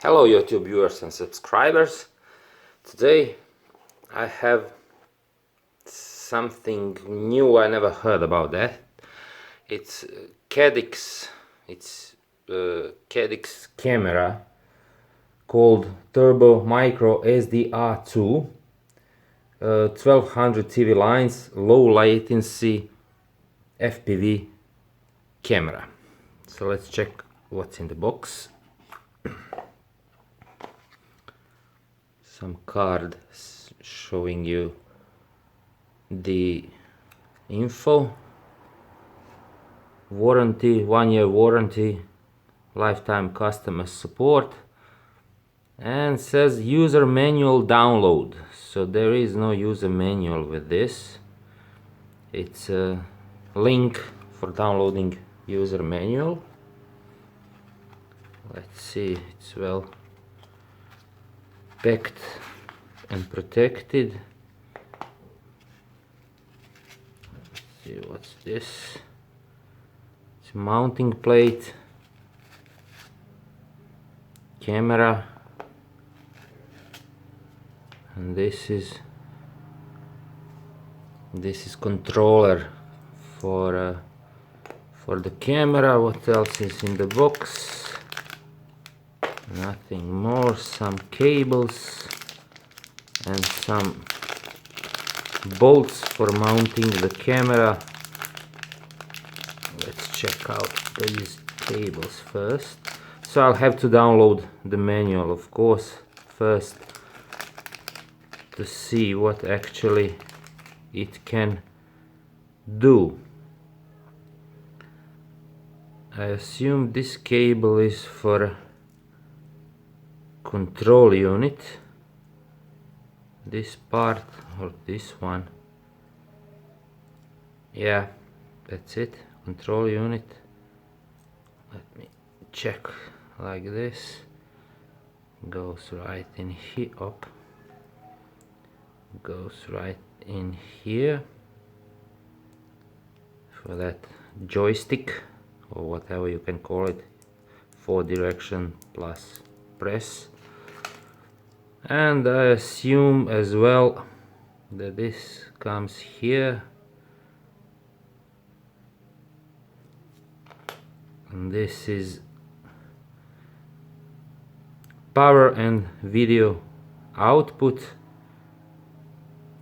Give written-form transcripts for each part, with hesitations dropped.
Hello YouTube viewers and subscribers. Today I have something new. I never heard about that. It's Caddx. It's Caddx camera called Turbo Micro SDR2, 1200 TV lines, low latency FPV camera. So let's check what's in the box. Some card showing you the info, warranty, 1-year warranty, lifetime customer support, and says user manual download. So there is no user manual with this. It's a link for downloading user manual. Let's see, it's well packed and protected. Let's see, what's this? It's a mounting plate, camera, and this is controller for the camera. What else is in the box? Nothing more. Some cables and some bolts for mounting the camera. Let's check out these cables first. So I'll have to download the manual, of course, first to see what actually it can do. I assume this cable is for control unit, this part or this one. Yeah, that's it, control unit. Let me check like this. Goes right in here, up, goes right in here for that joystick or whatever you can call it, 4-direction plus press. And I assume as well that this comes here, and this is power and video output.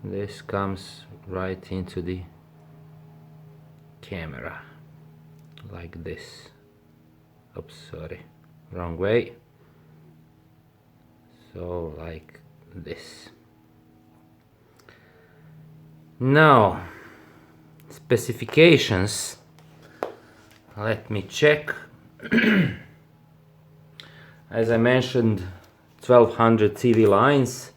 This comes right into the camera like this. Oops, sorry, wrong way. So like this. Now, specifications. Let me check. As I mentioned, 1200 TV lines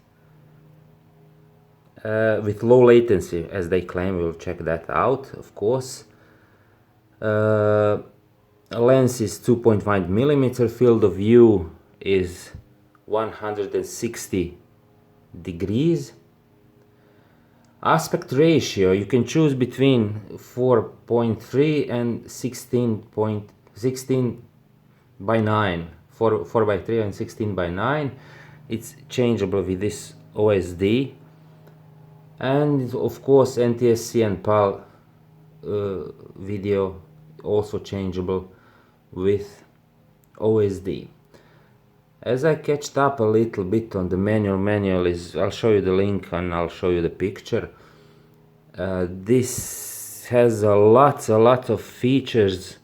with low latency, as they claim. We'll check that out, of course. Lens is 2.5 millimeter. Field of view is 160 degrees. Aspect ratio, you can choose between 4.3 and 16 by 9, 4 by 3 and 16 by 9. It's changeable with this OSD, and of course NTSC and PAL video also changeable with OSD. As I catched up a little bit on the manual is, I'll show you the link and I'll show you the picture. This has a lot of features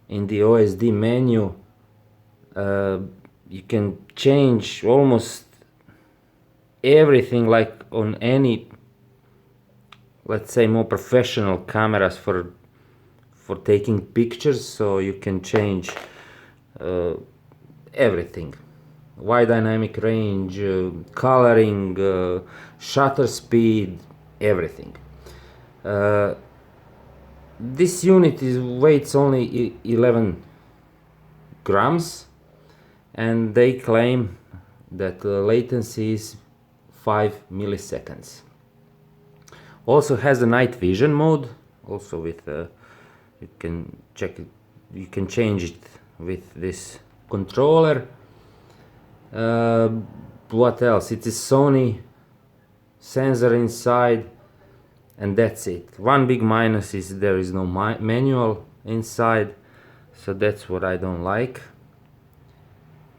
in the OSD menu. You can change almost everything, like on any, let's say, more professional cameras for taking pictures. So you can change everything. Wide dynamic range, coloring, shutter speed, everything. This unit weighs only 11 grams, and they claim that the latency is 5 milliseconds. Also has a night vision mode, also with you can check it, you can change it with this controller. What else? It is Sony sensor inside, and that's it. One big minus is there is no manual inside, so that's what I don't like.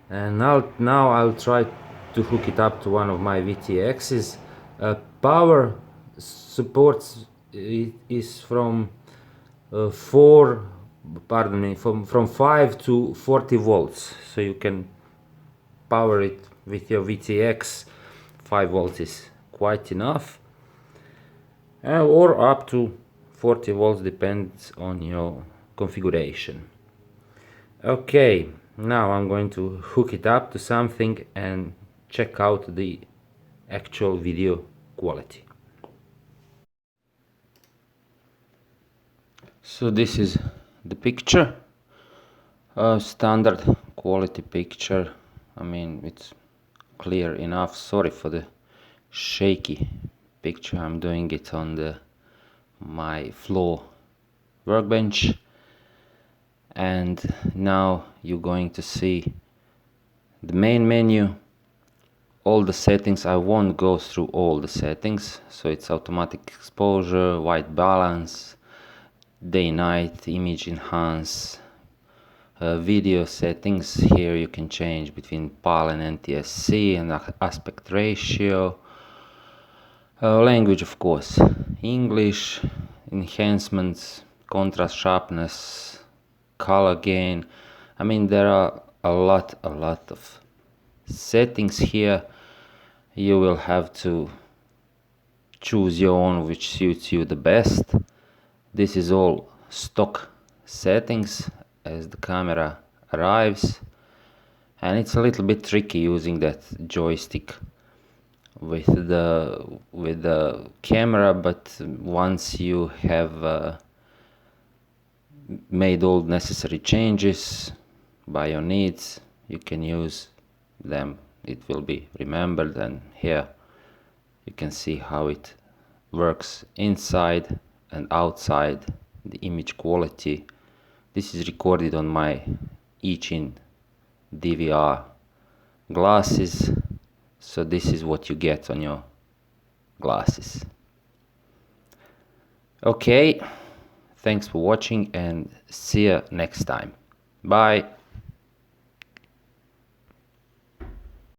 And now I'll try to hook it up to one of my VTXs. Power supports is from 5 to 40 volts, so you can power it with your VTX. 5 volts is quite enough, or up to 40 volts, depends on your configuration. Okay, now I'm going to hook it up to something and check out the actual video quality. So this is the picture, a standard quality picture. I mean, it's clear enough. Sorry for the shaky picture. I'm doing it on my floor workbench. And now you're going to see the main menu, all the settings. I won't go through all the settings. So it's automatic exposure, white balance, day night, image enhance, video settings. Here you can change between PAL and NTSC, and aspect ratio, language of course English, enhancements, contrast, sharpness, color gain. I mean, there are a lot of settings here. You will have to choose your own which suits you the best. This is all stock settings as the camera arrives, and it's a little bit tricky using that joystick with the camera, but once you have made all necessary changes by your needs, you can use them. It will be remembered, and here you can see how it works inside and outside, the image quality. This is recorded on my Echin DVR glasses, so this is what you get on your glasses. Okay, thanks for watching and see you next time. Bye.